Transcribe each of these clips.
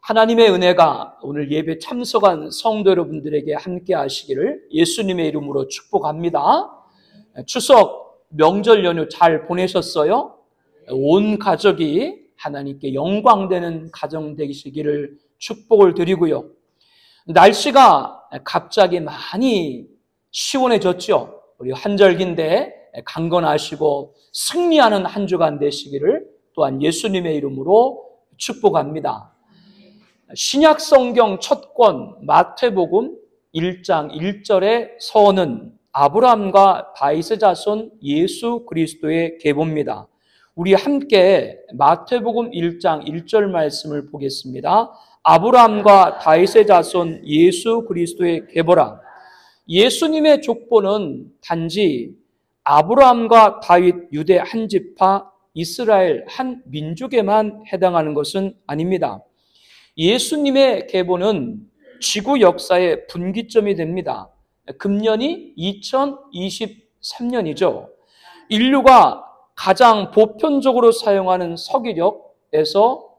하나님의 은혜가 오늘 예배 참석한 성도 여러분들에게 함께 하시기를 예수님의 이름으로 축복합니다. 추석 명절 연휴 잘 보내셨어요? 온 가족이 하나님께 영광되는 가정 되시기를 축복을 드리고요. 날씨가 갑자기 많이 시원해졌죠. 우리 한절기인데 강건하시고 승리하는 한 주간 되시기를 또한 예수님의 이름으로 축복합니다. 신약 성경 첫 권 마태복음 1장 1절의 서원은 아브라함과 다윗의 자손 예수 그리스도의 계보입니다. 우리 함께 마태복음 1장 1절 말씀을 보겠습니다. 아브라함과 다윗의 자손 예수 그리스도의 계보라. 예수님의 족보는 단지 아브라함과 다윗 유대 한 지파 이스라엘 한 민족에만 해당하는 것은 아닙니다. 예수님의 계보는 지구 역사의 분기점이 됩니다. 금년이 2023년이죠. 인류가 가장 보편적으로 사용하는 서기력에서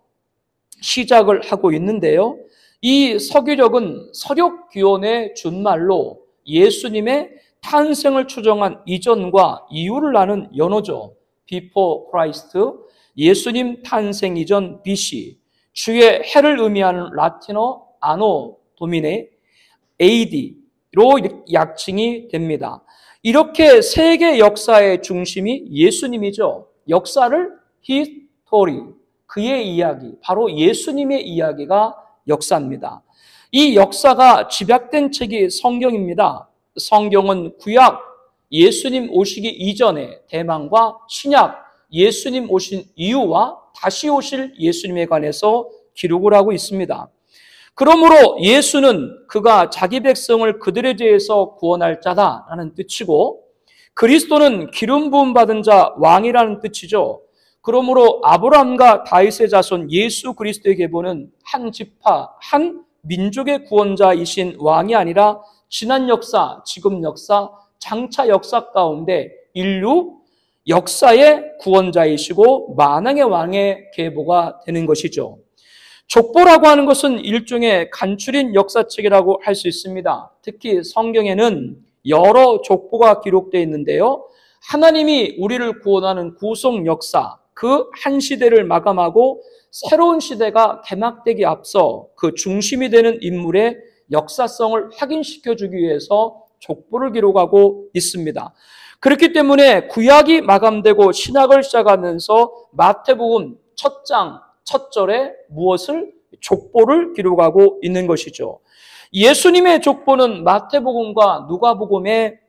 시작을 하고 있는데요. 이 서기력은 서력기원의 준말로 예수님의 탄생을 추정한 이전과 이후를 아는 연호죠. Before Christ, 예수님 탄생 이전 BC, 주의 해를 의미하는 라틴어 아노 도미네 AD로 약칭이 됩니다. 이렇게 세계 역사의 중심이 예수님이죠. 역사를 히스토리, 그의 이야기, 바로 예수님의 이야기가 역사입니다. 이 역사가 집약된 책이 성경입니다. 성경은 구약, 예수님 오시기 이전의 대망과 신약, 예수님 오신 이후와 다시 오실 예수님에 관해서 기록을 하고 있습니다. 그러므로 예수는 그가 자기 백성을 그들의 죄에서 구원할 자다라는 뜻이고, 그리스도는 기름 부음 받은 자 왕이라는 뜻이죠. 그러므로 아브라함과 다윗의 자손 예수 그리스도의 계보는 한 지파, 한 민족의 구원자이신 왕이 아니라 지난 역사, 지금 역사, 장차 역사 가운데 인류 역사의 구원자이시고 만왕의 왕의 계보가 되는 것이죠. 족보라고 하는 것은 일종의 간추린 역사책이라고 할 수 있습니다. 특히 성경에는 여러 족보가 기록되어 있는데요. 하나님이 우리를 구원하는 구속 역사, 그 한 시대를 마감하고 새로운 시대가 개막되기 앞서 그 중심이 되는 인물의 역사성을 확인시켜주기 위해서 족보를 기록하고 있습니다. 그렇기 때문에 구약이 마감되고 신약을 시작하면서 마태복음 첫 장, 첫 절에 무엇을? 족보를 기록하고 있는 것이죠. 예수님의 족보는 마태복음과 누가복음에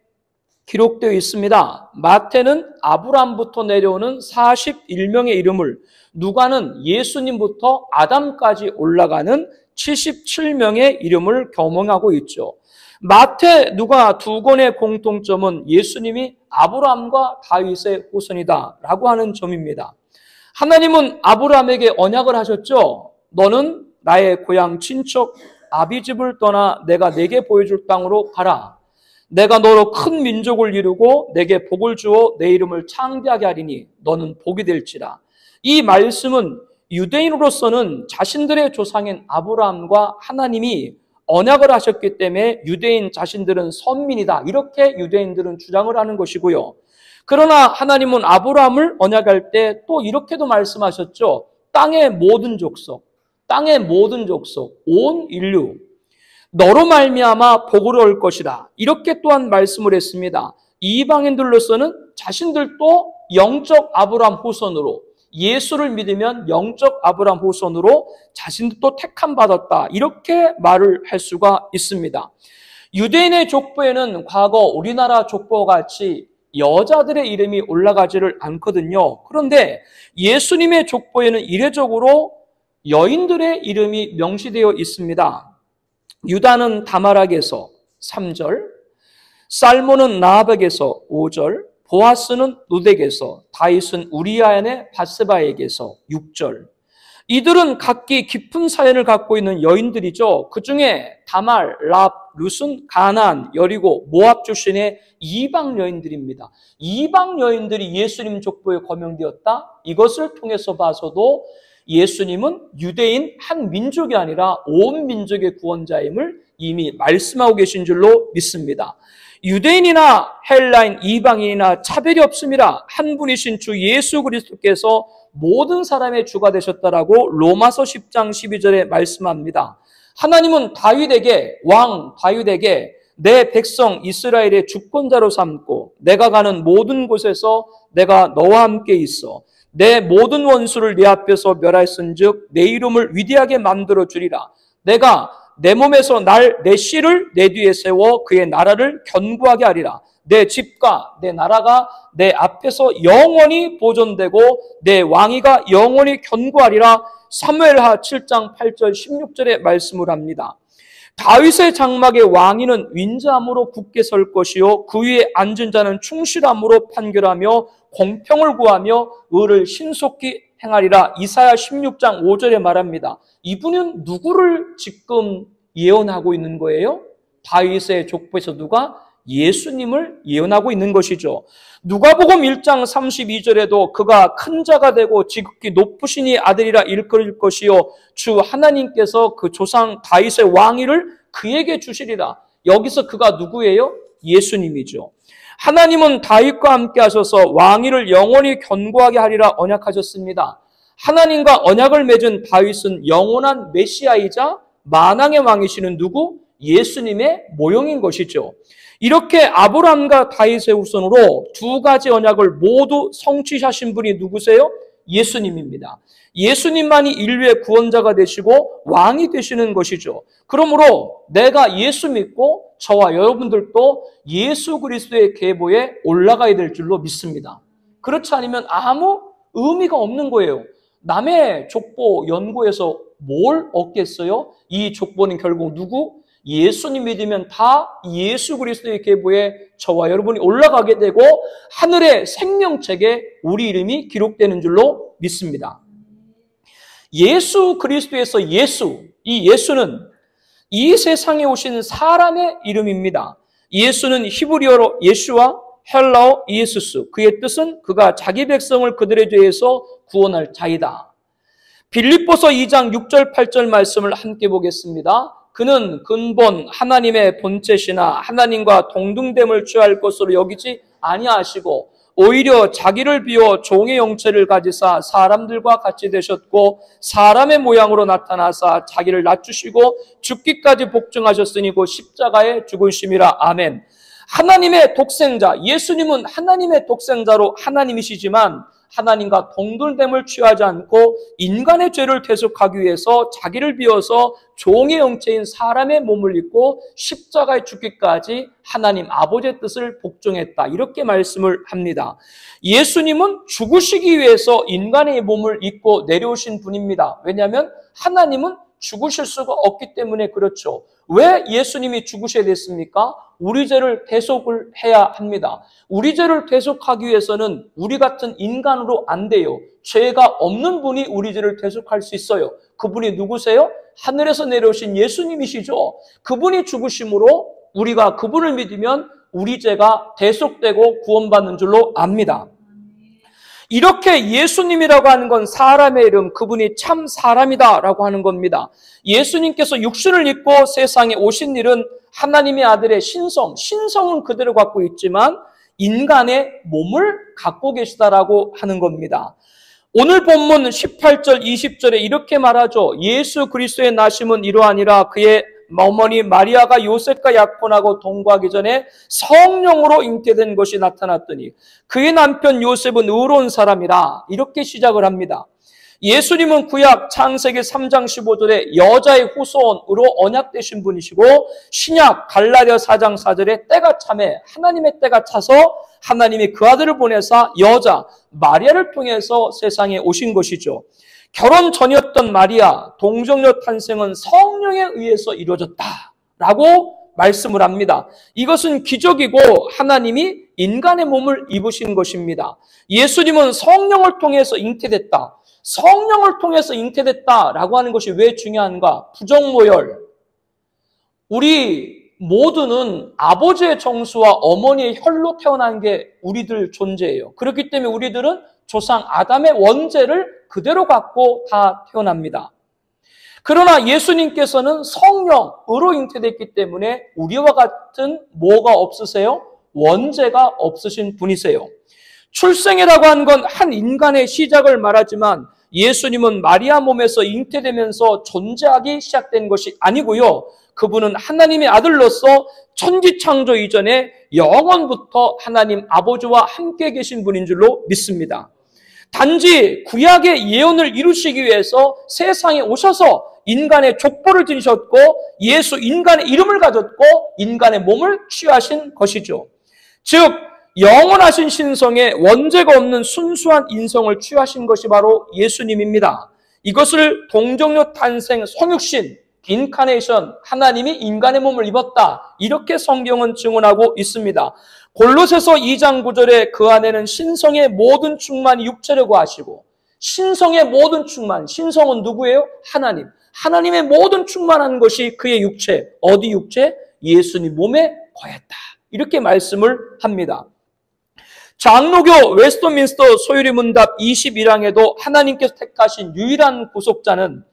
기록되어 있습니다. 마태는 아브라함부터 내려오는 41명의 이름을, 누가는 예수님부터 아담까지 올라가는 77명의 이름을 겸응하고 있죠. 마태, 누가 두 권의 공통점은 예수님이 아브라함과 다윗의 후손이다라고 하는 점입니다. 하나님은 아브라함에게 언약을 하셨죠. 너는 나의 고향 친척 아비집을 떠나 내가 내게 보여줄 땅으로 가라. 내가 너로 큰 민족을 이루고 내게 복을 주어 내 이름을 창대하게 하리니 너는 복이 될지라. 이 말씀은 유대인으로서는 자신들의 조상인 아브라함과 하나님이 언약을 하셨기 때문에 유대인 자신들은 선민이다, 이렇게 유대인들은 주장을 하는 것이고요. 그러나 하나님은 아브라함을 언약할 때 또 이렇게도 말씀하셨죠. 땅의 모든 족속, 온 인류, 너로 말미암아 복을 얻을 것이다, 이렇게 또한 말씀을 했습니다. 이방인들로서는 자신들도 영적 아브라함 후손으로, 예수를 믿으면 영적 아브라함 후손으로 자신도 택함 받았다, 이렇게 말을 할 수가 있습니다. 유대인의 족보에는 과거 우리나라 족보와 같이 여자들의 이름이 올라가지를 않거든요. 그런데 예수님의 족보에는 이례적으로 여인들의 이름이 명시되어 있습니다. 유다는 다마락에서 3절, 살몬은 나하백에서 5절, 보아스는 루덱에서, 다윗은 우리아의 밧세바에게서 6절. 이들은 각기 깊은 사연을 갖고 있는 여인들이죠. 그 중에 다말, 랍, 룻은 가나안, 여리고, 모압 출신의 이방 여인들입니다. 이방 여인들이 예수님 족보에 거명되었다? 이것을 통해서 봐서도 예수님은 유대인 한 민족이 아니라 온 민족의 구원자임을 이미 말씀하고 계신 줄로 믿습니다. 유대인이나 헬라인, 이방인이나 차별이 없습니다. 한 분이신 주 예수 그리스도께서 모든 사람의 주가 되셨다라고 로마서 10장 12절에 말씀합니다. 하나님은 왕 다윗에게 내 백성 이스라엘의 주권자로 삼고 내가 가는 모든 곳에서 내가 너와 함께 있어 내 모든 원수를 네 앞에서 멸하였은즉 내 이름을 위대하게 만들어 주리라. 내가 내 몸에서 내 씨를 내 뒤에 세워 그의 나라를 견고하게 하리라. 내 집과 내 나라가 내 앞에서 영원히 보존되고 내 왕위가 영원히 견고하리라. 사무엘하 7장 8절 16절에 말씀을 합니다. 다윗의 장막의 왕위는 윈자함으로 굳게 설 것이요 그 위에 앉은 자는 충실함으로 판결하며 공평을 구하며 의를 신속히 행하리라. 이사야 16장 5절에 말합니다. 이분은 누구를 지금 예언하고 있는 거예요? 다윗의 족보에서 누가? 예수님을 예언하고 있는 것이죠. 누가복음 1장 32절에도 그가 큰 자가 되고 지극히 높으시니 아들이라 일컬을 것이요 주 하나님께서 그 조상 다윗의 왕위를 그에게 주시리라. 여기서 그가 누구예요? 예수님이죠. 하나님은 다윗과 함께 하셔서 왕위를 영원히 견고하게 하리라 언약하셨습니다. 하나님과 언약을 맺은 다윗은 영원한 메시아이자 만왕의 왕이시는 누구? 예수님의 모형인 것이죠. 이렇게 아브라함과 다윗의 후손으로 두 가지 언약을 모두 성취하신 분이 누구세요? 예수님입니다. 예수님만이 인류의 구원자가 되시고 왕이 되시는 것이죠. 그러므로 내가 예수 믿고 저와 여러분들도 예수 그리스도의 계보에 올라가야 될 줄로 믿습니다. 그렇지 않으면 아무 의미가 없는 거예요. 남의 족보 연구해서 뭘 얻겠어요? 이 족보는 결국 누구? 예수님 믿으면 다 예수 그리스도의 계보에 저와 여러분이 올라가게 되고 하늘의 생명책에 우리 이름이 기록되는 줄로 믿습니다. 예수 그리스도에서 이 예수는 이 세상에 오신 사람의 이름입니다. 예수는 히브리어로 예슈와 헬라어 이에수스, 그의 뜻은 그가 자기 백성을 그들의 죄에서 구원할 자이다. 빌립보서 2장 6절 8절 말씀을 함께 보겠습니다. 그는 근본 하나님의 본체시나 하나님과 동등됨을 취할 것으로 여기지 아니하시고 오히려 자기를 비워 종의 형체를 가지사 사람들과 같이 되셨고 사람의 모양으로 나타나사 자기를 낮추시고 죽기까지 복종하셨으니 곧 십자가에 죽으심이라. 아멘. 하나님의 독생자, 예수님은 하나님의 독생자로 하나님이시지만 하나님과 동등됨을 취하지 않고 인간의 죄를 대속하기 위해서 자기를 비워서 종의 형체인 사람의 몸을 입고 십자가에 죽기까지 하나님 아버지의 뜻을 복종했다. 이렇게 말씀을 합니다. 예수님은 죽으시기 위해서 인간의 몸을 입고 내려오신 분입니다. 왜냐하면 하나님은 죽으실 수가 없기 때문에 그렇죠. 왜 예수님이 죽으셔야 됐습니까? 우리 죄를 대속을 해야 합니다. 우리 죄를 대속하기 위해서는 우리 같은 인간으로 안 돼요. 죄가 없는 분이 우리 죄를 대속할 수 있어요. 그분이 누구세요? 하늘에서 내려오신 예수님이시죠. 그분이 죽으심으로 우리가 그분을 믿으면 우리 죄가 대속되고 구원받는 줄로 압니다. 이렇게 예수님이라고 하는 건 사람의 이름, 그분이 참 사람이다라고 하는 겁니다. 예수님께서 육신을 입고 세상에 오신 일은 하나님의 아들의 신성은 그대로 갖고 있지만 인간의 몸을 갖고 계시다라고 하는 겁니다. 오늘 본문 18절, 20절에 이렇게 말하죠. 예수 그리스도의 나심은 이러하니라. 그의 어머니 마리아가 요셉과 약혼하고 동거하기 전에 성령으로 잉태된 것이 나타났더니 그의 남편 요셉은 의로운 사람이라. 이렇게 시작을 합니다. 예수님은 구약 창세기 3장 15절에 여자의 후손으로 언약되신 분이시고 신약 갈라디아 4장 4절에 때가 참에 하나님의 때가 차서 하나님이 그 아들을 보내사 여자 마리아를 통해서 세상에 오신 것이죠. 결혼 전이었던 마리아 동정녀 탄생은 성령에 의해서 이루어졌다라고 말씀을 합니다. 이것은 기적이고 하나님이 인간의 몸을 입으신 것입니다. 예수님은 성령을 통해서 잉태됐다. 성령을 통해서 잉태됐다라고 하는 것이 왜 중요한가? 부정모열. 우리 모두는 아버지의 정수와 어머니의 혈로 태어난 게 우리들 존재예요. 그렇기 때문에 우리들은 조상 아담의 원죄를 그대로 갖고 다 태어납니다. 그러나 예수님께서는 성령으로 잉태됐기 때문에 우리와 같은 뭐가 없으세요? 원죄가 없으신 분이세요. 출생이라고 하는 건 한 인간의 시작을 말하지만 예수님은 마리아 몸에서 잉태되면서 존재하기 시작된 것이 아니고요. 그분은 하나님의 아들로서 천지창조 이전에 영원부터 하나님 아버지와 함께 계신 분인 줄로 믿습니다. 단지 구약의 예언을 이루시기 위해서 세상에 오셔서 인간의 족보를 지니셨고 예수 인간의 이름을 가졌고 인간의 몸을 취하신 것이죠. 즉 영원하신 신성에 원죄가 없는 순수한 인성을 취하신 것이 바로 예수님입니다. 이것을 동정녀 탄생 성육신 인카네이션 하나님이 인간의 몸을 입었다 이렇게 성경은 증언하고 있습니다. 골로새서 2장 9절에 그 안에는 신성의 모든 충만이 육체를 거하시고 신성의 모든 충만, 신성은 누구예요? 하나님. 하나님의 모든 충만한 것이 그의 육체, 어디 육체? 예수님 몸에 거했다. 이렇게 말씀을 합니다. 장로교 웨스트민스터 소유리 문답 21항에도 하나님께서 택하신 유일한 구속자는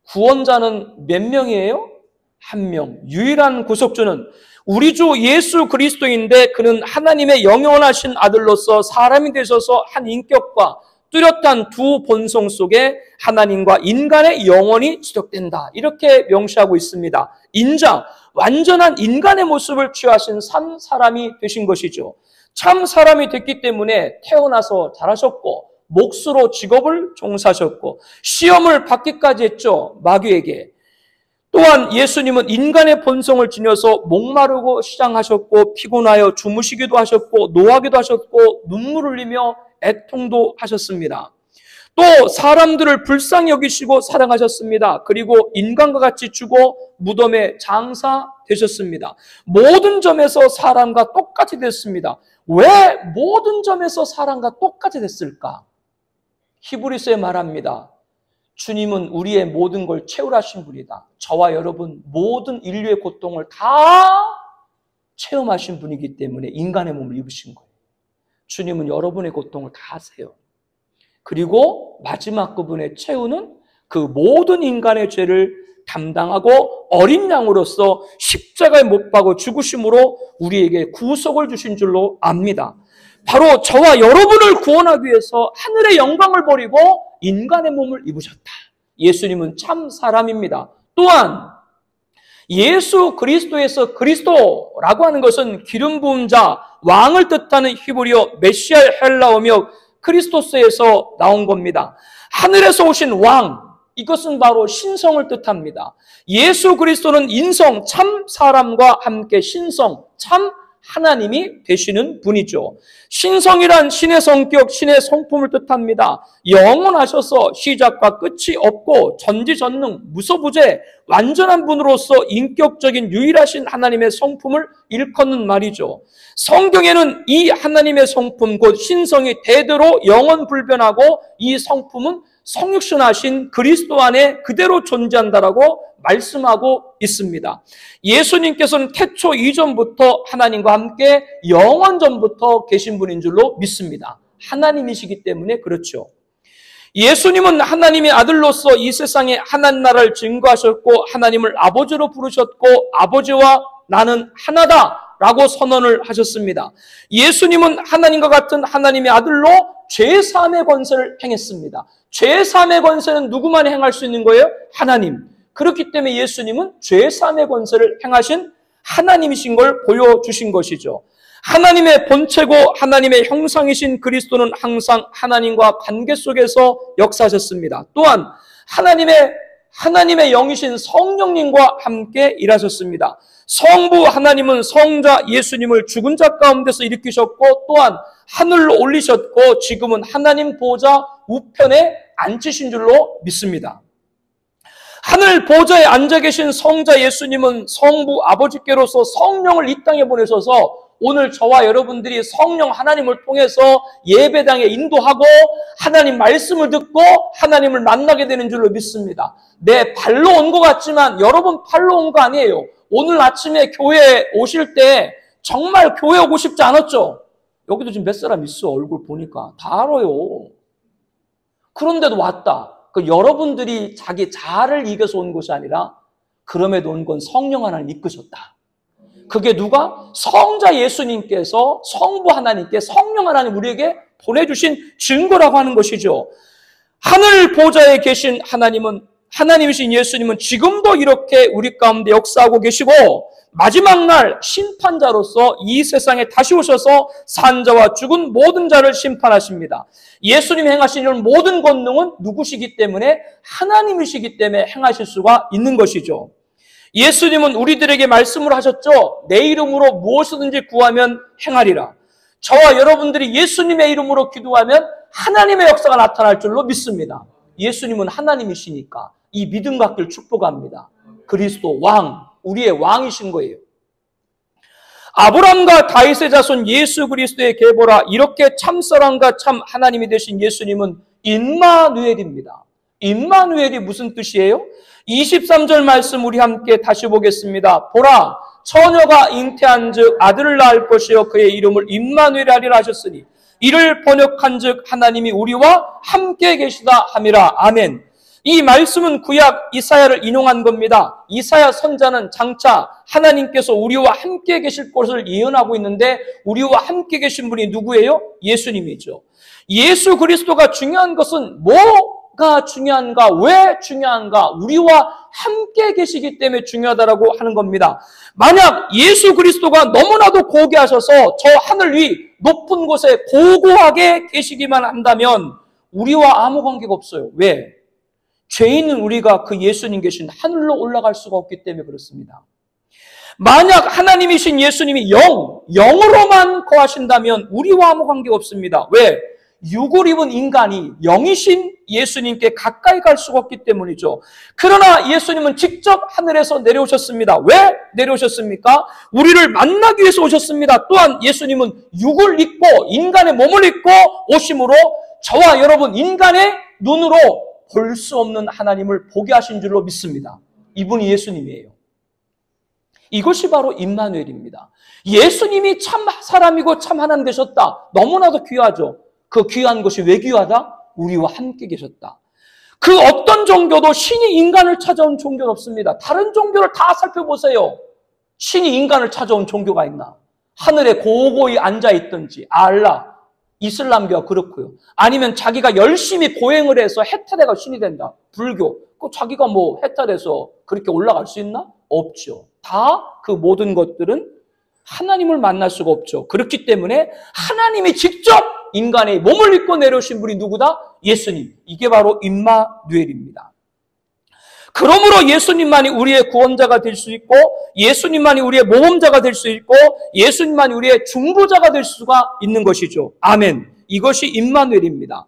구원자는 몇 명이에요? 한 명. 유일한 구속주는 우리 주 예수 그리스도인데 그는 하나님의 영원하신 아들로서 사람이 되셔서 한 인격과 뚜렷한 두 본성 속에 하나님과 인간의 영혼이 지속된다. 이렇게 명시하고 있습니다. 인자, 완전한 인간의 모습을 취하신 참 사람이 되신 것이죠. 참 사람이 됐기 때문에 태어나서 자라셨고 몫으로 직업을 종사하셨고 시험을 받기까지 했죠. 마귀에게. 또한 예수님은 인간의 본성을 지녀서 목마르고 시장하셨고 피곤하여 주무시기도 하셨고 노하기도 하셨고 눈물 흘리며 애통도 하셨습니다. 또 사람들을 불쌍히 여기시고 사랑하셨습니다. 그리고 인간과 같이 죽어 무덤에 장사되셨습니다. 모든 점에서 사람과 똑같이 됐습니다. 왜 모든 점에서 사람과 똑같이 됐을까? 히브리서에 말합니다. 주님은 우리의 모든 걸 채울하신 분이다. 저와 여러분 모든 인류의 고통을 다 체험하신 분이기 때문에 인간의 몸을 입으신 거예요. 주님은 여러분의 고통을 다 아세요. 그리고 마지막 그분의 최후는 그 모든 인간의 죄를 담당하고 어린 양으로서 십자가에 못 박아 죽으심으로 우리에게 구속을 주신 줄로 압니다. 바로 저와 여러분을 구원하기 위해서 하늘의 영광을 버리고 인간의 몸을 입으셨다. 예수님은 참 사람입니다. 또한 예수 그리스도에서 그리스도라고 하는 것은 기름 부은 자, 왕을 뜻하는 히브리어 메시아 헬라어며 크리스토스에서 나온 겁니다. 하늘에서 오신 왕, 이것은 바로 신성을 뜻합니다. 예수 그리스도는 인성, 참 사람과 함께 신성, 참 하나님이 되시는 분이죠. 신성이란 신의 성격, 신의 성품을 뜻합니다. 영원하셔서 시작과 끝이 없고 전지전능, 무소부재, 완전한 분으로서 인격적인 유일하신 하나님의 성품을 일컫는 말이죠. 성경에는 이 하나님의 성품, 곧 신성이 대대로 영원불변하고 이 성품은 성육신하신 그리스도 안에 그대로 존재한다라고 말씀하고 있습니다. 예수님께서는 태초 이전부터 하나님과 함께 영원 전부터 계신 분인 줄로 믿습니다. 하나님이시기 때문에 그렇죠. 예수님은 하나님의 아들로서 이 세상에 하나님 나라를 증거하셨고 하나님을 아버지로 부르셨고 아버지와 나는 하나다라고 선언을 하셨습니다. 예수님은 하나님과 같은 하나님의 아들로 죄사함의 권세를 행했습니다. 죄사함의 권세는 누구만 행할 수 있는 거예요? 하나님. 그렇기 때문에 예수님은 죄사함의 권세를 행하신 하나님이신 걸 보여주신 것이죠. 하나님의 본체고 하나님의 형상이신 그리스도는 항상 하나님과 관계 속에서 역사하셨습니다. 또한 하나님의 영이신 성령님과 함께 일하셨습니다. 성부 하나님은 성자 예수님을 죽은 자 가운데서 일으키셨고 또한 하늘로 올리셨고 지금은 하나님 보좌 우편에 앉으신 줄로 믿습니다. 하늘 보좌에 앉아 계신 성자 예수님은 성부 아버지께로서 성령을 이 땅에 보내셔서 오늘 저와 여러분들이 성령 하나님을 통해서 예배당에 인도하고 하나님 말씀을 듣고 하나님을 만나게 되는 줄로 믿습니다. 내 발로 온 것 같지만 여러분 발로 온 거 아니에요. 오늘 아침에 교회에 오실 때 정말 교회 오고 싶지 않았죠? 여기도 지금 몇 사람 있어. 얼굴 보니까. 다 알아요. 그런데도 왔다. 여러분들이 자기 자아를 이겨서 온 것이 아니라 그럼에도 온 건 성령 하나님 이끄셨다. 그게 누가? 성자 예수님께서 성부 하나님께 성령 하나님 우리에게 보내주신 증거라고 하는 것이죠. 하늘 보좌에 계신 하나님이신 예수님은 지금도 이렇게 우리 가운데 역사하고 계시고 마지막 날 심판자로서 이 세상에 다시 오셔서 산자와 죽은 모든 자를 심판하십니다. 예수님이 행하신 이런 모든 권능은 누구시기 때문에? 하나님이시기 때문에 행하실 수가 있는 것이죠. 예수님은 우리들에게 말씀을 하셨죠. 내 이름으로 무엇이든지 구하면 행하리라. 저와 여러분들이 예수님의 이름으로 기도하면 하나님의 역사가 나타날 줄로 믿습니다. 예수님은 하나님이시니까 이 믿음 갖기를 축복합니다. 그리스도 왕, 우리의 왕이신 거예요. 아브람과 다윗의 자손 예수 그리스도의 계보라. 이렇게 참사랑과 참 하나님이 되신 예수님은 임마누엘입니다. 임마누엘이 무슨 뜻이에요? 23절 말씀 우리 함께 다시 보겠습니다. 보라, 처녀가 잉태한즉 아들을 낳을 것이요 그의 이름을 임마누엘 하리라 하셨으니 이를 번역한즉 하나님이 우리와 함께 계시다 함이라. 아멘. 이 말씀은 구약 이사야를 인용한 겁니다. 이사야 선자는 장차 하나님께서 우리와 함께 계실 것을 예언하고 있는데 우리와 함께 계신 분이 누구예요? 예수님이죠. 예수 그리스도가 중요한 것은 뭐가 중요한가? 왜 중요한가? 우리와 함께 계시기 때문에 중요하다고 하는 겁니다. 만약 예수 그리스도가 너무나도 고귀하셔서 저 하늘 위 높은 곳에 고고하게 계시기만 한다면 우리와 아무 관계가 없어요. 왜? 죄 있는 우리가 그 예수님 계신 하늘로 올라갈 수가 없기 때문에 그렇습니다. 만약 하나님이신 예수님이 영으로만 거하신다면 우리와 아무 관계가 없습니다. 왜? 육을 입은 인간이 영이신 예수님께 가까이 갈 수가 없기 때문이죠. 그러나 예수님은 직접 하늘에서 내려오셨습니다. 왜 내려오셨습니까? 우리를 만나기 위해서 오셨습니다. 또한 예수님은 육을 입고 인간의 몸을 입고 오심으로 저와 여러분 인간의 눈으로 볼 수 없는 하나님을 보게 하신 줄로 믿습니다. 이분이 예수님이에요. 이것이 바로 임마누엘입니다. 예수님이 참 사람이고 참 하나님 되셨다. 너무나도 귀하죠. 그 귀한 것이 왜 귀하다? 우리와 함께 계셨다. 그 어떤 종교도 신이 인간을 찾아온 종교는 없습니다. 다른 종교를 다 살펴보세요. 신이 인간을 찾아온 종교가 있나? 하늘에 고고히 앉아있든지 알라, 이슬람교가 그렇고요. 아니면 자기가 열심히 고행을 해서 해탈해가 신이 된다. 불교. 그 자기가 뭐 해탈해서 그렇게 올라갈 수 있나? 없죠. 다 그 모든 것들은 하나님을 만날 수가 없죠. 그렇기 때문에 하나님이 직접 인간의 몸을 입고 내려오신 분이 누구다? 예수님. 이게 바로 임마누엘입니다. 그러므로 예수님만이 우리의 구원자가 될 수 있고 예수님만이 우리의 모범자가 될 수 있고 예수님만이 우리의 중보자가 될 수가 있는 것이죠. 아멘. 이것이 임마누엘입니다.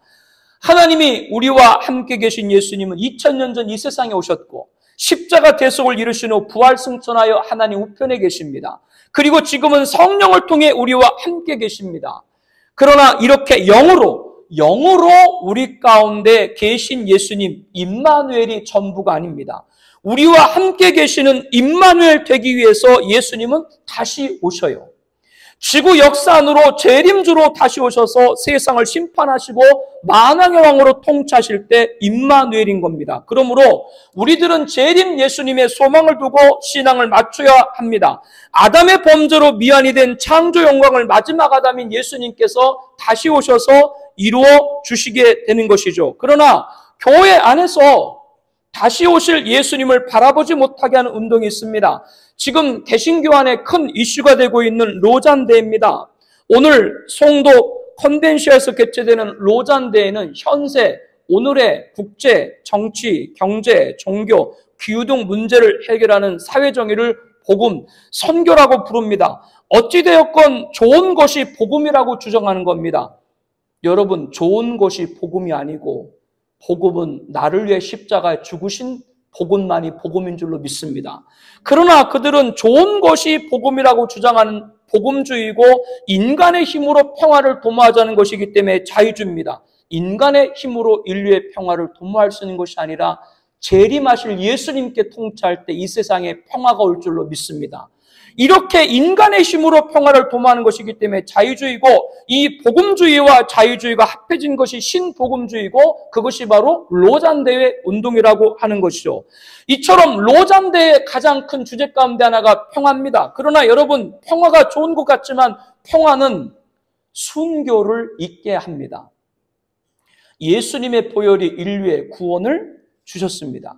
하나님이 우리와 함께 계신 예수님은 2000년 전 이 세상에 오셨고 십자가 대속을 이루신 후 부활 승천하여 하나님 우편에 계십니다. 그리고 지금은 성령을 통해 우리와 함께 계십니다. 그러나 이렇게 영으로 우리 가운데 계신 예수님 임마누엘이 전부가 아닙니다. 우리와 함께 계시는 임마누엘 되기 위해서 예수님은 다시 오셔요. 지구 역사 안으로 재림주로 다시 오셔서 세상을 심판하시고 만왕의 왕으로 통치하실 때 임마누엘인 겁니다. 그러므로 우리들은 재림 예수님의 소망을 두고 신앙을 맞춰야 합니다. 아담의 범죄로 미안이 된 창조 영광을 마지막 아담인 예수님께서 다시 오셔서 이루어 주시게 되는 것이죠. 그러나 교회 안에서 다시 오실 예수님을 바라보지 못하게 하는 운동이 있습니다. 지금 개신교 안에 큰 이슈가 되고 있는 로잔대회입니다. 오늘 송도 컨벤시아에서 개최되는 로잔대회는 현세, 오늘의 국제, 정치, 경제, 종교, 기후 등 문제를 해결하는 사회정의를 복음, 선교라고 부릅니다. 어찌되었건 좋은 것이 복음이라고 주장하는 겁니다. 여러분, 좋은 것이 복음이 아니고 복음은 나를 위해 십자가에 죽으신 복음만이 복음인 줄로 믿습니다. 그러나 그들은 좋은 것이 복음이라고 주장하는 복음주의고 인간의 힘으로 평화를 도모하자는 것이기 때문에 자유주의입니다. 인간의 힘으로 인류의 평화를 도모할 수 있는 것이 아니라 재림하실 예수님께 통치할 때 이 세상에 평화가 올 줄로 믿습니다. 이렇게 인간의 힘으로 평화를 도모하는 것이기 때문에 자유주의고, 이 복음주의와 자유주의가 합해진 것이 신복음주의고, 그것이 바로 로잔대회 운동이라고 하는 것이죠. 이처럼 로잔대회의 가장 큰 주제 가운데 하나가 평화입니다. 그러나 여러분, 평화가 좋은 것 같지만 평화는 순교를 잊게 합니다. 예수님의 보혈이 인류의 구원을 주셨습니다.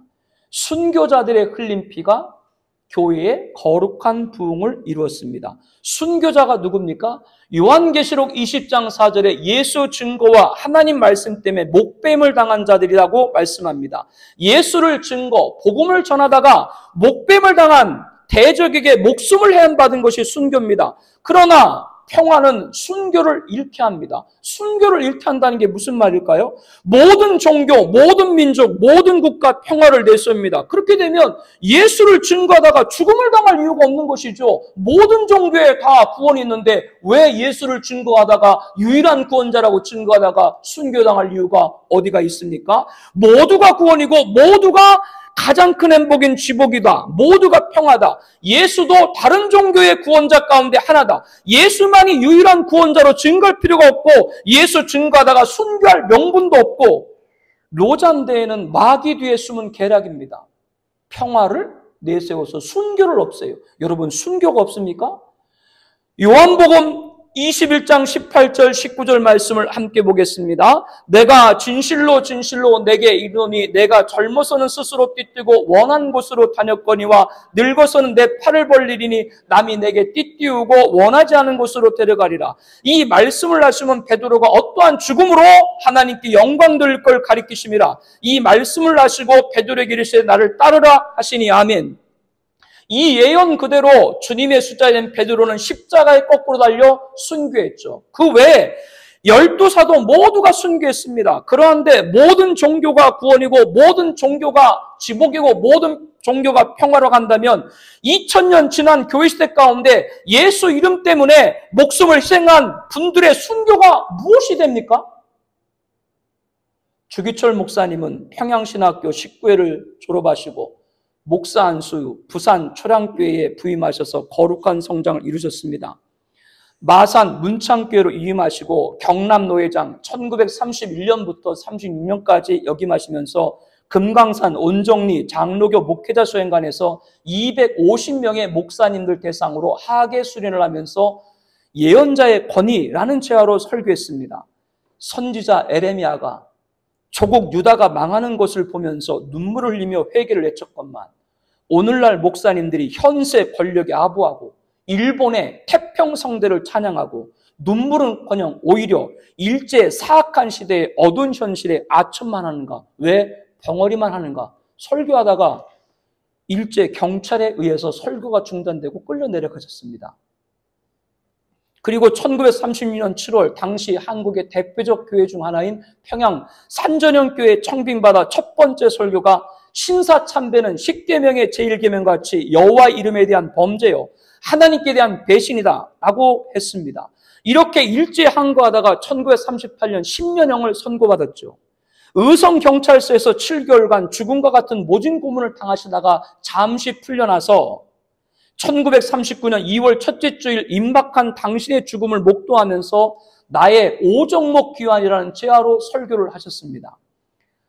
순교자들의 흘린 피가 교회의 거룩한 부흥을 이루었습니다. 순교자가 누굽니까? 요한계시록 20장 4절에 예수 증거와 하나님 말씀 때문에 목뱀을 당한 자들이라고 말씀합니다. 예수를 증거, 복음을 전하다가 목뱀을 당한 대적에게 목숨을 해안받은 것이 순교입니다. 그러나 평화는 순교를 잃게 합니다. 순교를 잃게 한다는 게 무슨 말일까요? 모든 종교, 모든 민족, 모든 국가 평화를 내세웁니다. 그렇게 되면 예수를 증거하다가 죽음을 당할 이유가 없는 것이죠. 모든 종교에 다 구원이 있는데 왜 예수를 증거하다가 유일한 구원자라고 증거하다가 순교당할 이유가 어디가 있습니까? 모두가 구원이고 모두가 가장 큰 행복인 지복이다. 모두가 평화다. 예수도 다른 종교의 구원자 가운데 하나다. 예수만이 유일한 구원자로 증거할 필요가 없고 예수 증거하다가 순교할 명분도 없고, 로잔대회는 마귀 뒤에 숨은 계략입니다. 평화를 내세워서 순교를 없애요. 여러분, 순교가 없습니까? 요한복음 21장 18절 19절 말씀을 함께 보겠습니다. 내가 진실로 진실로 내게 이르노니 내가 젊어서는 스스로 띠뛰고 원한 곳으로 다녔거니와 늙어서는 내 팔을 벌리리니 남이 내게 띠띠우고 원하지 않은 곳으로 데려가리라. 이 말씀을 하시면 베드로가 어떠한 죽음으로 하나님께 영광 돌릴 걸 가리키심이라. 이 말씀을 하시고 베드로에게 이르시되 나를 따르라 하시니 아멘. 이 예언 그대로 주님의 숫자인 베드로는 십자가에 거꾸로 달려 순교했죠. 그 외에 12사도 모두가 순교했습니다. 그런데 모든 종교가 구원이고 모든 종교가 지복이고 모든 종교가 평화로 간다면 2000년 지난 교회 시대 가운데 예수 이름 때문에 목숨을 희생한 분들의 순교가 무엇이 됩니까? 주기철 목사님은 평양신학교 19회를 졸업하시고 목사 안수 부산 초량교회에 부임하셔서 거룩한 성장을 이루셨습니다. 마산 문창교회로 이임하시고 경남노회장 1931년부터 36년까지 역임하시면서 금강산 온정리 장로교 목회자 수행관에서 250명의 목사님들 대상으로 하계 수련을 하면서 예언자의 권위라는 제화로 설교했습니다. 선지자 에레미야가 조국 유다가 망하는 것을 보면서 눈물을 흘리며 회개를 외쳤건만 오늘날 목사님들이 현세 권력에 아부하고 일본의 태평성대를 찬양하고 눈물은커녕 오히려 일제 사악한 시대의 어두운 현실에 아첨만 하는가? 왜 벙어리만 하는가? 설교하다가 일제 경찰에 의해서 설교가 중단되고 끌려 내려가셨습니다. 그리고 1936년 7월 당시 한국의 대표적 교회 중 하나인 평양 산전형교회 청빙받아 첫 번째 설교가 신사참배는 10계명의 제1계명 같이 여호와 이름에 대한 범죄요 하나님께 대한 배신이다 라고 했습니다. 이렇게 일제항거하다가 1938년 10년형을 선고받았죠. 의성경찰서에서 7개월간 죽음과 같은 모진 고문을 당하시다가 잠시 풀려나서 1939년 2월 첫째 주일 임박한 당신의 죽음을 목도하면서 나의 오정목 귀환이라는 제화로 설교를 하셨습니다.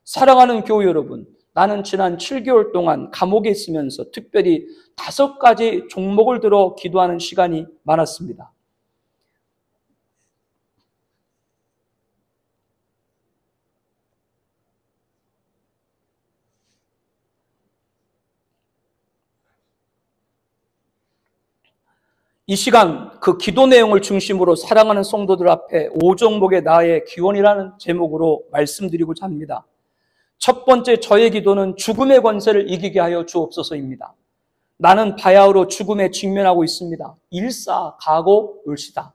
사랑하는 교우 여러분, 나는 지난 7개월 동안 감옥에 있으면서 특별히 5가지 종목을 들어 기도하는 시간이 많았습니다. 이 시간 그 기도 내용을 중심으로 사랑하는 성도들 앞에 5종목의 나의 기원이라는 제목으로 말씀드리고자 합니다. 첫 번째 저의 기도는 죽음의 권세를 이기게 하여 주옵소서입니다. 나는 바야흐로 죽음에 직면하고 있습니다. 일사가고 을시다.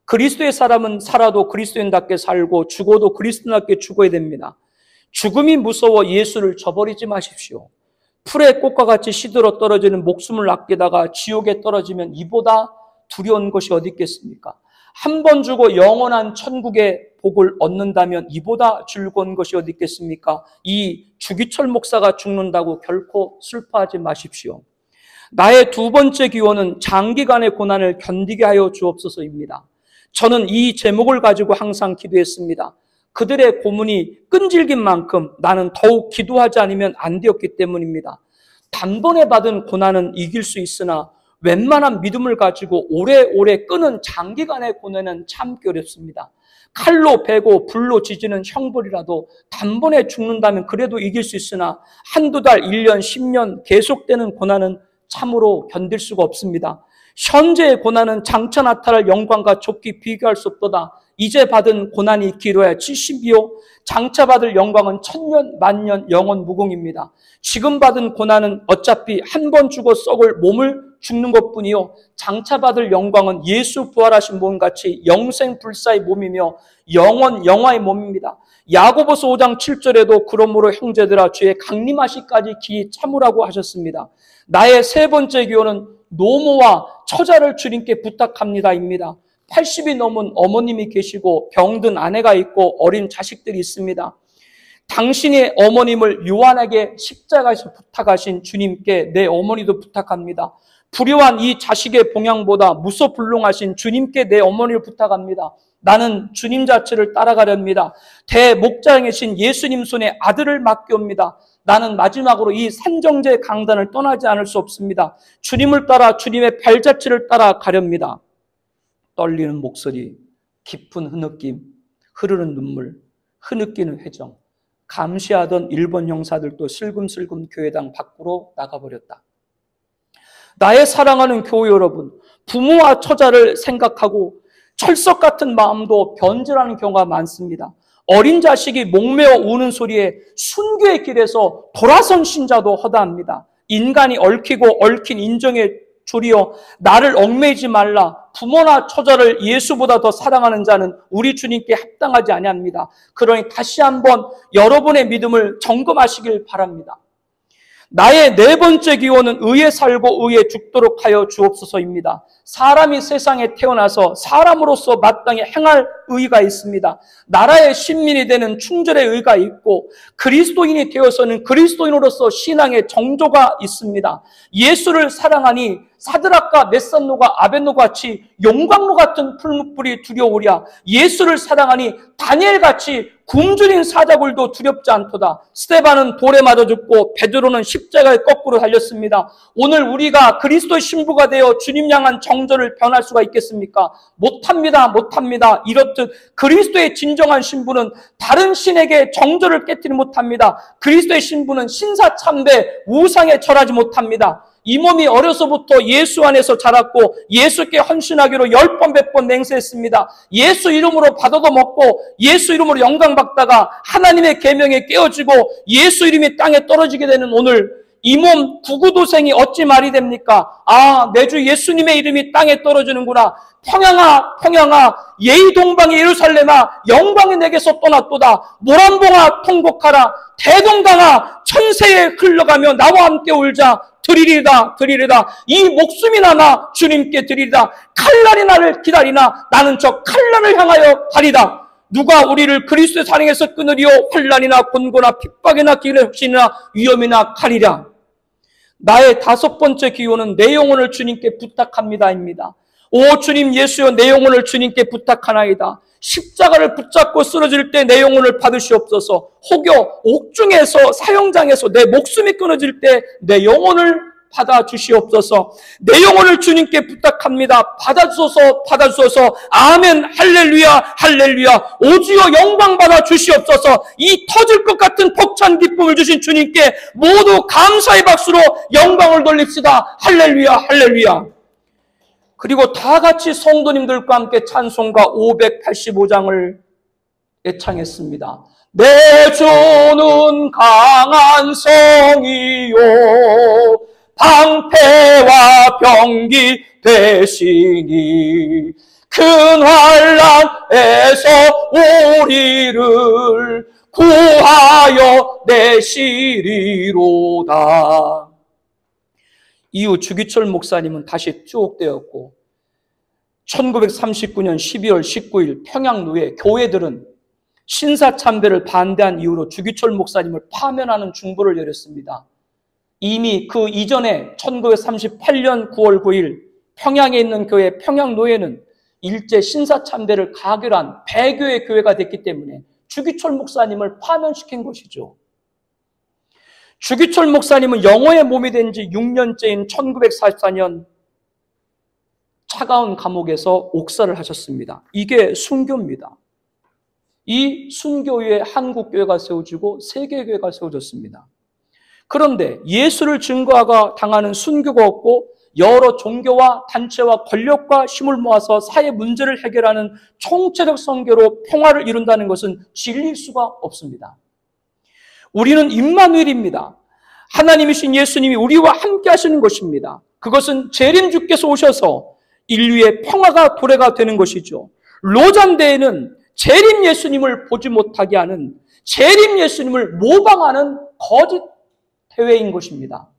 그리스도의 사람은 살아도 그리스도인답게 살고 죽어도 그리스도인답게 죽어야 됩니다. 죽음이 무서워 예수를 저버리지 마십시오. 풀의 꽃과 같이 시들어 떨어지는 목숨을 아끼다가 지옥에 떨어지면 이보다 두려운 것이 어디 있겠습니까? 한 번 죽어 영원한 천국의 복을 얻는다면 이보다 즐거운 것이 어디 있겠습니까? 이 주기철 목사가 죽는다고 결코 슬퍼하지 마십시오. 나의 두 번째 기원은 장기간의 고난을 견디게 하여 주옵소서입니다. 저는 이 제목을 가지고 항상 기도했습니다. 그들의 고문이 끈질긴 만큼 나는 더욱 기도하지 않으면 안 되었기 때문입니다. 단번에 받은 고난은 이길 수 있으나 웬만한 믿음을 가지고 오래오래 끄는 장기간의 고난은 참기 어렵습니다. 칼로 베고 불로 지지는 형벌이라도 단번에 죽는다면 그래도 이길 수 있으나 한두 달, 1년, 10년 계속되는 고난은 참으로 견딜 수가 없습니다. 현재의 고난은 장차 나타날 영광과 좁게 비교할 수 없도다. 이제 받은 고난이 길어야 70이요 장차 받을 영광은 천년, 만년, 영원 무궁입니다. 지금 받은 고난은 어차피 한 번 죽어 썩을 몸을 죽는 것뿐이요 장차 받을 영광은 예수 부활하신 몸같이 영생 불사의 몸이며 영원 영화의 몸입니다. 야고보서 5장 7절에도 그러므로 형제들아 주의 강림하시까지 기 참으라고 하셨습니다. 나의 세 번째 기호는 노모와 처자를 주님께 부탁합니다입니다. 80이 넘은 어머님이 계시고 병든 아내가 있고 어린 자식들이 있습니다. 당신의 어머님을 유한하게 십자가에서 부탁하신 주님께 내 어머니도 부탁합니다. 불효한 이 자식의 봉양보다 무소불능하신 주님께 내 어머니를 부탁합니다. 나는 주님 자체를 따라가렵니다. 대목자이신 예수님 손에 아들을 맡겨옵니다. 나는 마지막으로 이 산정제 강단을 떠나지 않을 수 없습니다. 주님을 따라 주님의 발자취를 따라가렵니다. 떨리는 목소리, 깊은 흐느낌, 흐르는 눈물, 흐느끼는 회정. 감시하던 일본 형사들도 슬금슬금 교회당 밖으로 나가버렸다. 나의 사랑하는 교우 여러분, 부모와 처자를 생각하고 철석 같은 마음도 변질하는 경우가 많습니다. 어린 자식이 목매어 우는 소리에 순교의 길에서 돌아선 신자도 허다합니다. 인간이 얽히고 얽힌 인정에 조리어 나를 얽매이지 말라. 부모나 처자를 예수보다 더 사랑하는 자는 우리 주님께 합당하지 아니합니다. 그러니 다시 한번 여러분의 믿음을 점검하시길 바랍니다. 나의 네 번째 기원은 의에 살고 의에 죽도록 하여 주옵소서입니다. 사람이 세상에 태어나서 사람으로서 마땅히 행할 의가 있습니다. 나라의 신민이 되는 충절의 의가 있고 그리스도인이 되어서는 그리스도인으로서 신앙의 정조가 있습니다. 예수를 사랑하니 사드락과 메산노가 아벳노 같이 용광로 같은 풀무불이 두려우랴. 예수를 사랑하니 다니엘같이 굶주린 사자굴도 두렵지 않도다. 스데반은 돌에 맞아 죽고 베드로는 십자가에 거꾸로 달렸습니다. 오늘 우리가 그리스도의 신부가 되어 주님 향한 정절을 변할 수가 있겠습니까? 못합니다. 이렇듯 그리스도의 진정한 신부는 다른 신에게 정절을 깨뜨리지 못합니다. 그리스도의 신부는 신사참배 우상에 절하지 못합니다. 이 몸이 어려서부터 예수 안에서 자랐고 예수께 헌신하기로 10번 100번 맹세했습니다. 예수 이름으로 받아도 먹고 예수 이름으로 영광 받다가 하나님의 계명에 깨어지고 예수 이름이 땅에 떨어지게 되는 오늘 이 몸 구구도생이 어찌 말이 됩니까? 내 주 예수님의 이름이 땅에 떨어지는구나. 평양아 예의동방의 예루살렘아 영광이 내게서 떠났도다. 모란봉아 통곡하라. 대동강아 천세에 흘러가며 나와 함께 울자. 드리리다. 이 목숨이 남아 주님께 드리리다. 칼날이 나를 기다리나 나는 저 칼날을 향하여 가리다. 누가 우리를 그리스도의 사랑에서 끊으리요? 환난이나 곤고나 핍박이나 기근의 혁신이나 위험이나 칼이랴. 나의 다섯 번째 기호는 내 영혼을 주님께 부탁합니다입니다. 오 주님 예수여 내 영혼을 주님께 부탁하나이다. 십자가를 붙잡고 쓰러질 때 내 영혼을 받으시옵소서. 혹여 옥중에서 사형장에서 내 목숨이 끊어질 때 내 영혼을 받아주시옵소서. 내 영혼을 주님께 부탁합니다. 받아주소서. 아멘 할렐루야. 오주여 영광 받아주시옵소서. 이 터질 것 같은 벅찬 기쁨을 주신 주님께 모두 감사의 박수로 영광을 돌립시다. 할렐루야. 그리고 다 같이 성도님들과 함께 찬송가 585장을 애창했습니다. 내 주는 강한 성이요 방패와 병기 되시니 큰 환난에서 우리를 구하여 내시리로다. 이후 주기철 목사님은 다시 투옥되었고 1939년 12월 19일 평양루에 교회들은 신사참배를 반대한 이유로 주기철 목사님을 파면하는 중보를 열었습니다. 이미 그 이전에 1938년 9월 9일 평양에 있는 교회 평양노회는 일제 신사참배를 가결한 배교의 교회가 됐기 때문에 주기철 목사님을 파면시킨 것이죠. 주기철 목사님은 영어의 몸이 된 지 6년째인 1944년 차가운 감옥에서 옥살을 하셨습니다. 이게 순교입니다. 이 순교 후에 한국교회가 세워지고 세계교회가 세워졌습니다. 그런데 예수를 증거하고 당하는 순교가 없고 여러 종교와 단체와 권력과 힘을 모아서 사회 문제를 해결하는 총체적 선교로 평화를 이룬다는 것은 진리일 수가 없습니다. 우리는 임마누엘입니다. 하나님이신 예수님이 우리와 함께 하시는 것입니다. 그것은 재림주께서 오셔서 인류의 평화가 도래가 되는 것이죠. 로잔대회는 재림 예수님을 보지 못하게 하는, 재림 예수님을 모방하는 거짓 대회인 것입니다.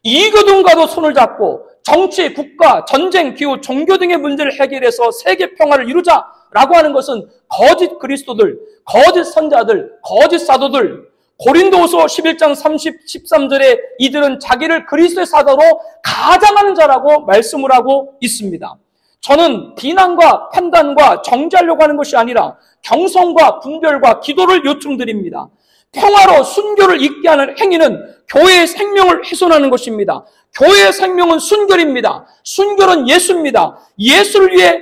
이교동과도 손을 잡고 정치, 국가, 전쟁, 기후, 종교 등의 문제를 해결해서 세계 평화를 이루자라고 하는 것은 거짓 그리스도들, 거짓 선자들, 거짓 사도들, 고린도후서 11장 13절에 이들은 자기를 그리스도의 사도로 가장하는 자라고 말씀을 하고 있습니다. 저는 비난과 판단과 정죄하려고 하는 것이 아니라 경성과 분별과 기도를 요청드립니다. 평화로 순교를 잊게 하는 행위는 교회의 생명을 훼손하는 것입니다. 교회의 생명은 순결입니다. 순결은 예수입니다. 예수를 위해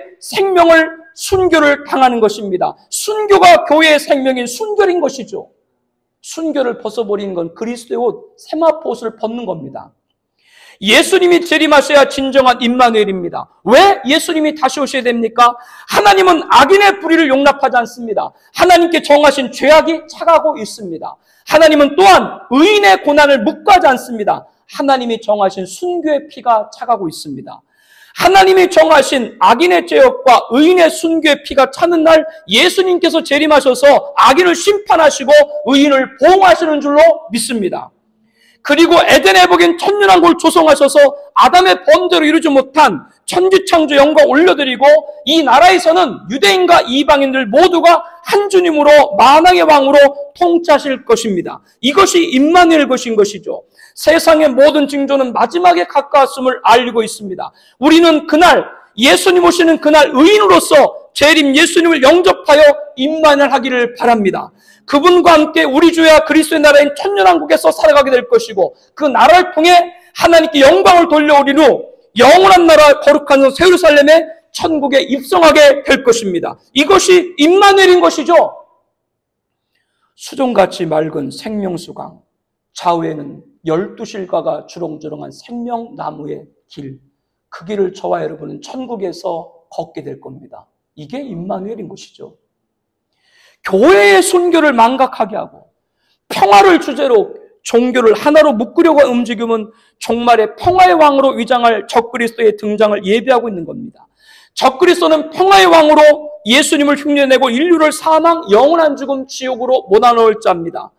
순교를 당하는 것입니다. 순교가 교회의 생명인 순결인 것이죠. 순교를 벗어버리는 건 그리스도의 옷, 세마포 옷을 벗는 겁니다. 예수님이 재림하셔야 진정한 임마누엘입니다. 왜 예수님이 다시 오셔야 됩니까? 하나님은 악인의 불의를 용납하지 않습니다. 하나님께 정하신 죄악이 차가고 있습니다. 하나님은 또한 의인의 고난을 묵과하지 않습니다. 하나님이 정하신 순교의 피가 차가고 있습니다. 하나님이 정하신 악인의 죄악과 의인의 순교의 피가 차는 날 예수님께서 재림하셔서 악인을 심판하시고 의인을 보호하시는 줄로 믿습니다. 그리고 에덴에 복인 천년왕국을 조성하셔서 아담의 범대로 이루지 못한 천지창조 영광 올려드리고 이 나라에서는 유대인과 이방인들 모두가 한 주님으로 만왕의 왕으로 통치하실 것입니다. 이것이 임마누엘 것인 것이죠. 세상의 모든 징조는 마지막에 가까웠음을 알리고 있습니다. 우리는 그날 예수님 오시는 그날 의인으로서 재림 예수님을 영접하여 임마누엘 하기를 바랍니다. 그분과 함께 우리 주야 그리스도의 나라인 천년왕국에서 살아가게 될 것이고 그 나라를 통해 하나님께 영광을 돌려오린 후 영원한 나라 거룩한 새 예루살렘의 천국에 입성하게 될 것입니다. 이것이 임마누엘인 것이죠. 수종같이 맑은 생명수강, 좌우에는 12실과가 주렁주렁한 생명나무의 길, 그 길을 저와 여러분은 천국에서 걷게 될 겁니다. 이게 임마누엘인 것이죠. 교회의 순교를 망각하게 하고 평화를 주제로 종교를 하나로 묶으려고 한 움직임은 종말의 평화의 왕으로 위장할 적그리스도의 등장을 예비하고 있는 겁니다. 적그리스도는 평화의 왕으로 예수님을 흉내내고 인류를 사망, 영원한 죽음, 지옥으로 몰아넣을 자입니다.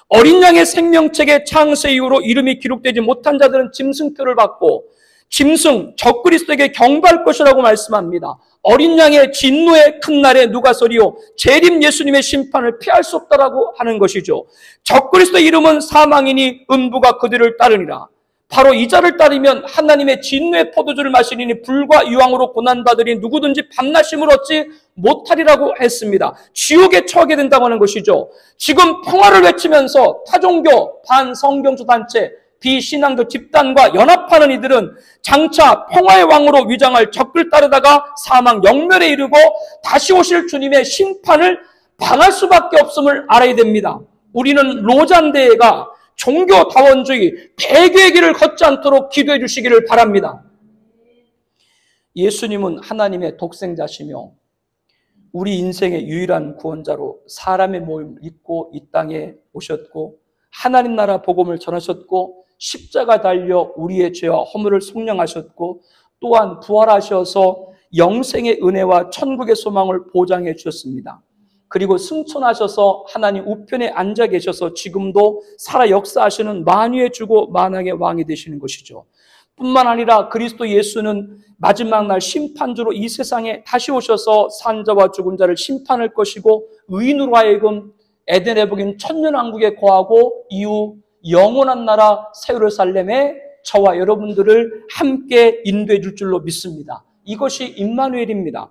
어린 양의 생명책의 창세 이후로 이름이 기록되지 못한 자들은 짐승표를 받고 짐승, 적그리스도에게 경배할 것이라고 말씀합니다. 어린 양의 진노의 큰 날에 누가 서리요 재림 예수님의 심판을 피할 수 없다라고 하는 것이죠. 적그리스도의 이름은 사망이니 음부가 그들을 따르니라. 바로 이 자를 따르면 하나님의 진노의 포도주를 마시니 불과 유황으로 고난받으니 누구든지 밤낮심을 얻지 못하리라고 했습니다. 지옥에 처하게 된다고 하는 것이죠. 지금 평화를 외치면서 타종교, 반성경주 단체, 비신앙적 집단과 연합하는 이들은 장차 평화의 왕으로 위장할 적을 따르다가 사망 영멸에 이르고 다시 오실 주님의 심판을 당할 수밖에 없음을 알아야 됩니다. 우리는 로잔대회가 종교다원주의, 배교의 길을 걷지 않도록 기도해 주시기를 바랍니다. 예수님은 하나님의 독생자시며 우리 인생의 유일한 구원자로 사람의 몸을 입고 이 땅에 오셨고 하나님 나라 복음을 전하셨고 십자가 달려 우리의 죄와 허물을 속량하셨고 또한 부활하셔서 영생의 은혜와 천국의 소망을 보장해 주셨습니다. 그리고 승천하셔서 하나님 우편에 앉아 계셔서 지금도 살아 역사하시는 만유의 주고 만왕의 왕이 되시는 것이죠. 뿐만 아니라 그리스도 예수는 마지막 날 심판주로 이 세상에 다시 오셔서 산자와 죽은 자를 심판할 것이고 의인으로 하여금 에덴에 복인 천년왕국에 거하고 이후 영원한 나라 새 예루살렘에 저와 여러분들을 함께 인도해 줄 줄로 믿습니다. 이것이 임마누엘입니다.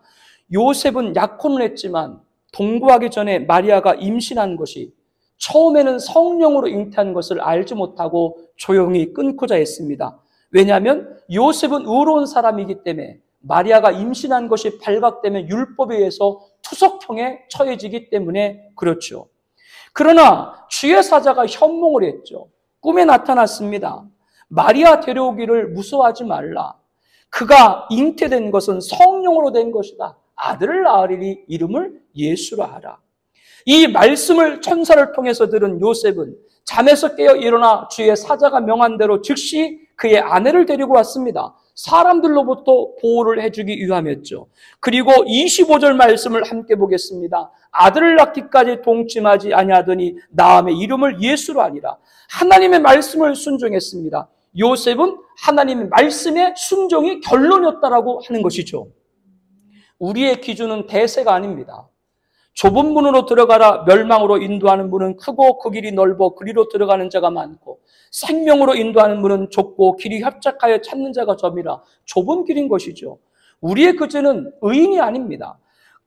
요셉은 약혼을 했지만 동거하기 전에 마리아가 임신한 것이 처음에는 성령으로 잉태한 것을 알지 못하고 조용히 끊고자 했습니다. 왜냐하면 요셉은 의로운 사람이기 때문에 마리아가 임신한 것이 발각되면 율법에 의해서 투석형에 처해지기 때문에 그렇죠. 그러나 주의 사자가 현몽을 했죠. 꿈에 나타났습니다. 마리아 데려오기를 무서워하지 말라. 그가 잉태된 것은 성령으로 된 것이다. 아들을 낳으리니 이름을 예수로 하라. 이 말씀을 천사를 통해서 들은 요셉은 잠에서 깨어 일어나 주의 사자가 명한 대로 즉시 그의 아내를 데리고 왔습니다. 사람들로부터 보호를 해주기 위함이었죠. 그리고 25절 말씀을 함께 보겠습니다. 아들을 낳기까지 동침하지 아니하더니 낳음의 이름을 예수로 하니라. 하나님의 말씀을 순종했습니다. 요셉은 하나님의 말씀에 순종이 결론이었다라고 하는 것이죠. 우리의 기준은 대세가 아닙니다. 좁은 문으로 들어가라. 멸망으로 인도하는 문은 크고 그 길이 넓어 그리로 들어가는 자가 많고 생명으로 인도하는 문은 좁고 길이 협착하여 찾는 자가 점이라. 좁은 길인 것이죠. 우리의 기준은 의인이 아닙니다.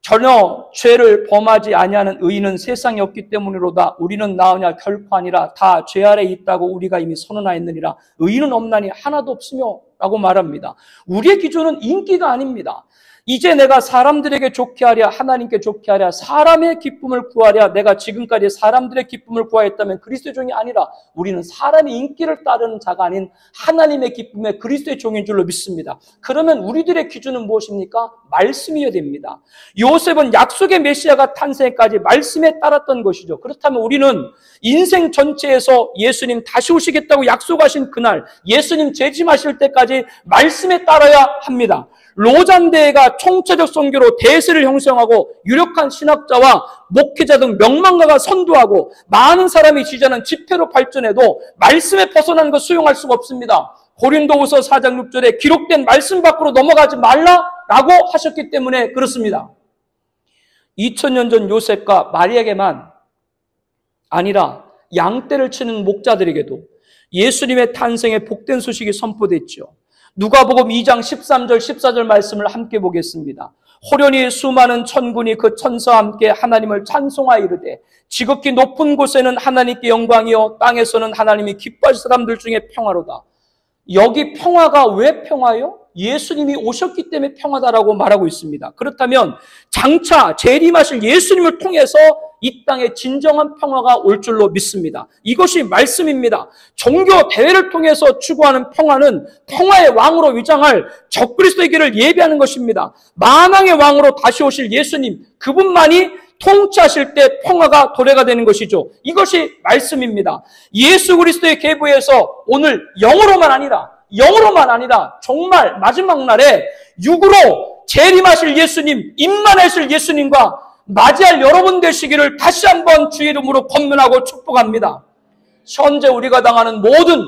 전혀 죄를 범하지 아니하는 의인은 세상에 없기 때문이로다. 우리는 나으냐 결코 아니라 다 죄 아래에 있다고 우리가 이미 선언하였느니라. 의인은 없나니 하나도 없으며 라고 말합니다. 우리의 기준은 인기가 아닙니다. 이제 내가 사람들에게 좋게 하랴, 하나님께 좋게 하랴, 사람의 기쁨을 구하랴. 내가 지금까지 사람들의 기쁨을 구하였다면 그리스도의 종이 아니라 우리는 사람의 인기를 따르는 자가 아닌 하나님의 기쁨에 그리스도의 종인 줄로 믿습니다. 그러면 우리들의 기준은 무엇입니까? 말씀이어야 됩니다. 요셉은 약속의 메시아가 탄생까지 말씀에 따랐던 것이죠. 그렇다면 우리는 인생 전체에서 예수님 다시 오시겠다고 약속하신 그날, 예수님 재림하실 때까지 말씀에 따라야 합니다. 로잔대회가 총체적 선교로 대세를 형성하고 유력한 신학자와 목회자 등 명망가가 선도하고 많은 사람이 지지하는 집회로 발전해도 말씀에 벗어난 것 수용할 수가 없습니다. 고린도후서 4장 6절에 기록된 말씀 밖으로 넘어가지 말라라고 하셨기 때문에 그렇습니다. 2000년 전 요셉과 마리아에게만 아니라 양떼를 치는 목자들에게도 예수님의 탄생의 복된 소식이 선포됐죠. 누가복음 2장 13절 14절 말씀을 함께 보겠습니다. 호련히 수많은 천군이 그 천사와 함께 하나님을 찬송하여 이르되 지극히 높은 곳에는 하나님께 영광이요 땅에서는 하나님이 기뻐하실 사람들 중에 평화로다. 여기 평화가 왜 평화요? 예수님이 오셨기 때문에 평화다라고 말하고 있습니다. 그렇다면 장차 재림하실 예수님을 통해서 이 땅에 진정한 평화가 올 줄로 믿습니다. 이것이 말씀입니다. 종교 대회를 통해서 추구하는 평화는 평화의 왕으로 위장할 적그리스도의 길을 예비하는 것입니다. 만왕의 왕으로 다시 오실 예수님, 그분만이 통치하실 때 평화가 도래가 되는 것이죠. 이것이 말씀입니다. 예수 그리스도의 계보에서 오늘 영으로만 아니라 정말 마지막 날에 육으로 재림하실 예수님, 임만하실 예수님과 맞이할 여러분 되시기를 다시 한번 주의 이름으로 권면하고 축복합니다. 현재 우리가 당하는 모든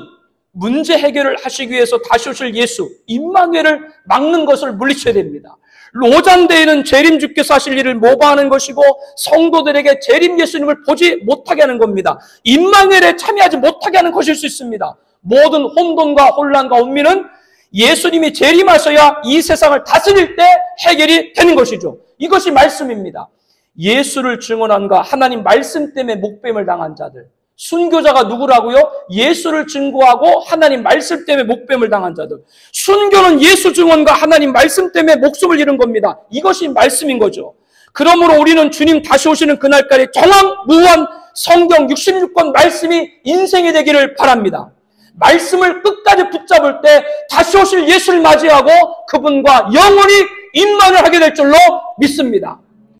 문제 해결을 하시기 위해서 다시 오실 예수, 임마누엘을 막는 것을 물리쳐야 됩니다. 로잔대에는 재림 주께서 하실 일을 모방하는 것이고 성도들에게 재림 예수님을 보지 못하게 하는 겁니다. 임마누엘에 참여하지 못하게 하는 것일 수 있습니다. 모든 혼돈과 혼란과 운미는 예수님이 재림하셔야 이 세상을 다스릴 때 해결이 되는 것이죠. 이것이 말씀입니다. 예수를 증언한과 하나님 말씀 때문에 목뱀을 당한 자들, 순교자가 누구라고요? 예수를 증거하고 하나님 말씀 때문에 목뱀을 당한 자들. 순교는 예수 증언과 하나님 말씀 때문에 목숨을 잃은 겁니다. 이것이 말씀인 거죠. 그러므로 우리는 주님 다시 오시는 그날까지 정확무한 성경 66권 말씀이 인생이 되기를 바랍니다. 말씀을 끝까지 붙잡을 때 다시 오실 예수를 맞이하고 그분과 영원히 임만을 하게 될 줄로 믿습니다.